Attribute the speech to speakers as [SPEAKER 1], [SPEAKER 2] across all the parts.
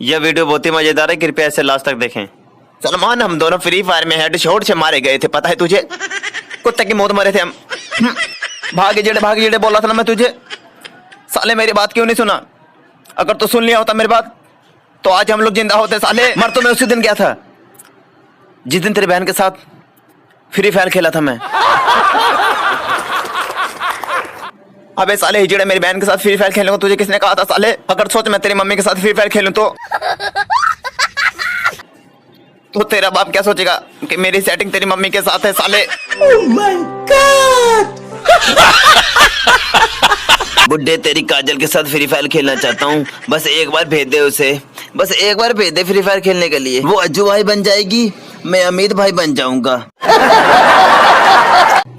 [SPEAKER 1] यह वीडियो बहुत ही मजेदार है, कृपया इसे लास्ट तक देखें। सलमान, हम दोनों फ्री फायर में हेडशॉट से मारे गए थे, पता है तुझे? कुत्ते की मौत मरे थे हम। भाग जेड़े बोला था ना मैं तुझे। साले मेरी बात क्यों नहीं सुना? अगर तू सुन लिया होता मेरी बात तो आज हम लोग जिंदा होते। साले मर तो मैं उसी दिन गया था जिस दिन तेरी बहन के साथ फ्री फायर खेला था मैं। अबे साले हिजड़े, मेरी बहन के साथ फ्री फायर खेलने को तुझे किसने कहा था? साले अगर सोच मैं तेरी मम्मी के साथ फ्री फायर खेलूं तो तेरा बाप क्या सोचेगा कि मेरी सेटिंग तेरी मम्मी के साथ है? साले
[SPEAKER 2] Oh my God!
[SPEAKER 1] बुड्ढे, तेरी काजल के साथ फ्री फायर खेलना चाहता हूँ, बस एक बार भेज दे उसे, बस एक बार भेज दे फ्री फायर खेलने के लिए। वो अज्जू भाई बन जाएगी, मैं अमित भाई बन जाऊंगा।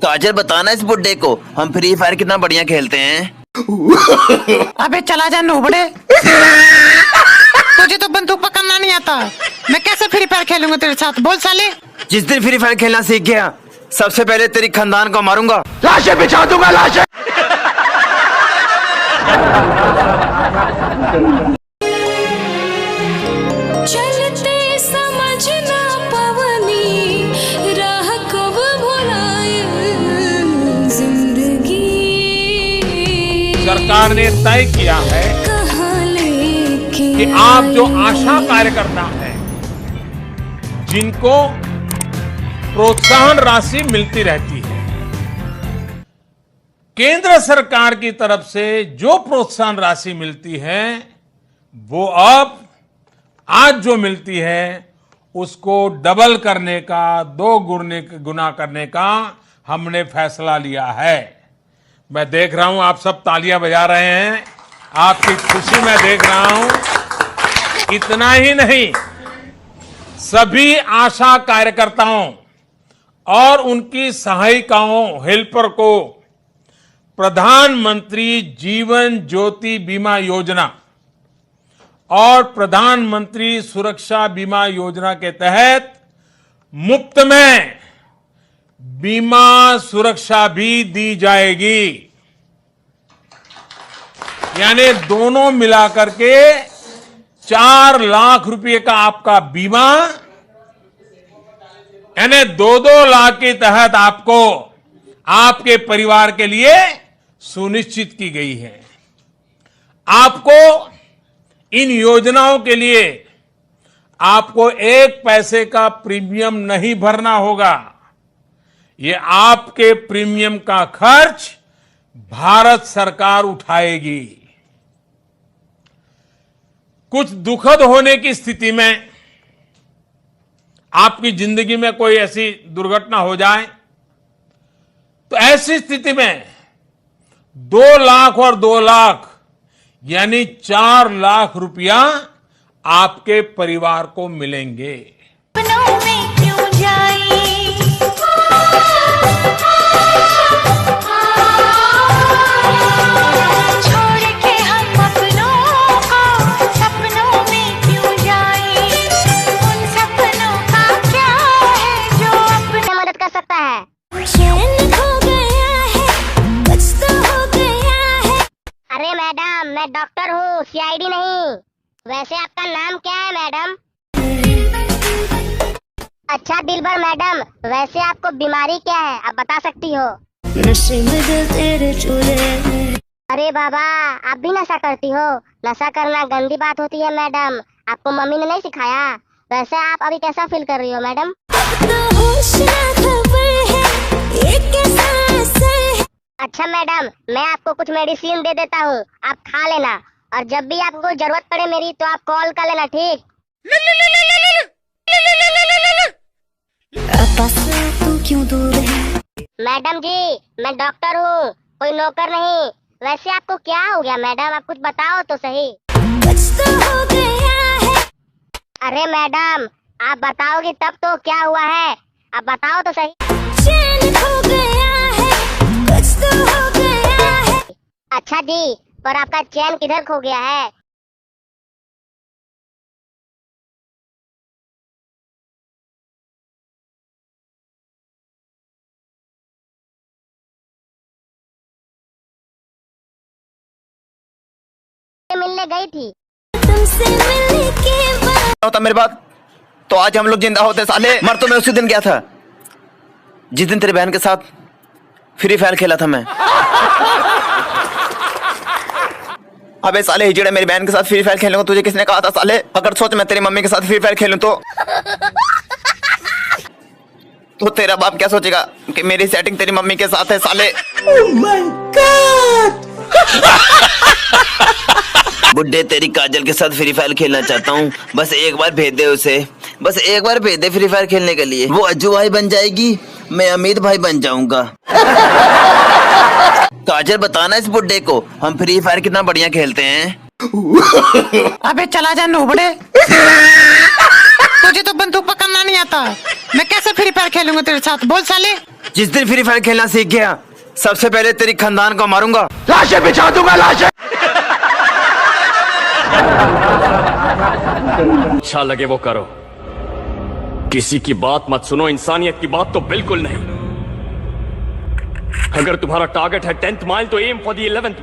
[SPEAKER 1] काजल, बताना इस बुड्ढे को हम फ्री फायर कितना बढ़िया खेलते हैं।
[SPEAKER 3] अबे चला जा नूबड़े, तुझे तो बंदूक पकड़ना नहीं आता, मैं कैसे फ्री फायर खेलूंगा तेरे साथ? बोल साले।
[SPEAKER 1] जिस दिन फ्री फायर खेलना सीख गया, सबसे पहले तेरी खानदान को मारूंगा,
[SPEAKER 2] लाशें बिछा दूंगा, लाशें।
[SPEAKER 4] चलते समझना पवनी राह कब भुलाए जिंदगी।
[SPEAKER 5] सरकार ने तय किया है
[SPEAKER 4] कहाँ लेके
[SPEAKER 5] कि आप जो आशा कार्यकर्ता हैं, जिनको प्रोत्साहन राशि मिलती रहती है, केंद्र सरकार की तरफ से जो प्रोत्साहन राशि मिलती है वो अब आज जो मिलती है उसको डबल करने का, 2 गुना करने का हमने फैसला लिया है। मैं देख रहा हूं आप सब तालियां बजा रहे हैं, आपकी खुशी मैं देख रहा हूं। इतना ही नहीं, सभी आशा कार्यकर्ताओं और उनकी सहायिकाओं, हेल्पर को प्रधानमंत्री जीवन ज्योति बीमा योजना और प्रधानमंत्री सुरक्षा बीमा योजना के तहत मुफ्त में बीमा सुरक्षा भी दी जाएगी। यानी दोनों मिलाकर के 4 लाख रुपए का आपका बीमा, यानी 2-2 लाख के तहत आपको आपके परिवार के लिए सुनिश्चित की गई है। आपको इन योजनाओं के लिए आपको 1 पैसे का प्रीमियम नहीं भरना होगा। ये आपके प्रीमियम का खर्च भारत सरकार उठाएगी। कुछ दुखद होने की स्थिति में, आपकी जिंदगी में कोई ऐसी दुर्घटना हो जाए तो ऐसी स्थिति में 2 लाख और 2 लाख यानी 4 लाख रुपया आपके परिवार को मिलेंगे।
[SPEAKER 4] सपनों में क्यों जाई, छोड़ के हम अपनों को सपनों में क्यों जाई, उन सपनों का क्या है जो अपनी मदद कर सकता है। चैन खो गया है, कुछ तो हो गया है। अरे मैडम, मैं डॉक्टर हूँ, सीआईडी नहीं। वैसे आपका नाम क्या है मैडम? अच्छा दिलबर मैडम, वैसे आपको बीमारी क्या है, आप बता सकती हो? नशे में दिल तेरे चूल्हे। अरे बाबा, आप भी नशा करती हो? नशा करना गंदी बात होती है मैडम, आपको मम्मी ने नहीं सिखाया? वैसे आप अभी कैसा फील कर रही हो मैडम? अच्छा मैडम, मैं आपको कुछ मेडिसिन दे देता हूँ, आप खा लेना, और जब भी आपको जरूरत पड़े मेरी तो आप कॉल कर लेना, ठीक? तू क्यों दूर है? मैडम जी, मैं डॉक्टर हूँ, कोई नौकर नहीं। वैसे आपको क्या हो गया मैडम, आप कुछ बताओ तो सही। कुछ तो हो गया है। अरे मैडम, आप बताओगी तब तो क्या हुआ है, आप बताओ तो सही। चैन खो गया है, कुछ तो हो गया है। अच्छा जी, पर आपका चैन किधर खो गया है? मिलने गई थी। तुमसे मिलने के
[SPEAKER 1] होता मेरे बाद तो आज हम लोग जिंदा होते साले। मर तो मैं उसी दिन गया था जिस दिन तेरी बहन के साथ फ्री फायर खेला था मैं। अबे साले हिजड़े, मेरी बहन के साथ फ्री फायर खेलूंगा तुझे किसने कहा था साले? अगर सोच मैं तेरी मम्मी के साथ फ्री फायर खेलूं तो तेरा बाप क्या सोचेगा कि मेरी सेटिंग तेरी मम्मी के साथ है साले।
[SPEAKER 2] Oh my God!
[SPEAKER 1] बुड्ढे, तेरी काजल के साथ फ्री फायर खेलना चाहता हूँ, बस एक बार भेज दे उसे, बस एक बार भेज दे फ्री फायर खेलने के लिए। वो अज्जू भाई बन जाएगी, मैं अमित भाई बन जाऊंगा। काजल, बताना इस बुड्ढे को हम फ्री फायर कितना बढ़िया खेलते हैं।
[SPEAKER 3] अबे चला जा नूबड़े, तुझे तो बंदूक पकड़ना नहीं आता, मैं कैसे फ्री फायर खेलूंगा तेरे साथ? बोल साले।
[SPEAKER 1] जिस दिन फ्री फायर खेलना सीख गया सबसे पहले तेरी खानदान को मारूंगा।
[SPEAKER 2] लाशें बिछा दूंगा, लाशें।
[SPEAKER 6] अच्छा लगे वो करो, किसी की बात मत सुनो, इंसानियत की बात तो बिल्कुल नहीं। अगर तुम्हारा टारगेट है 10th माइल तो एम फॉर द 11th।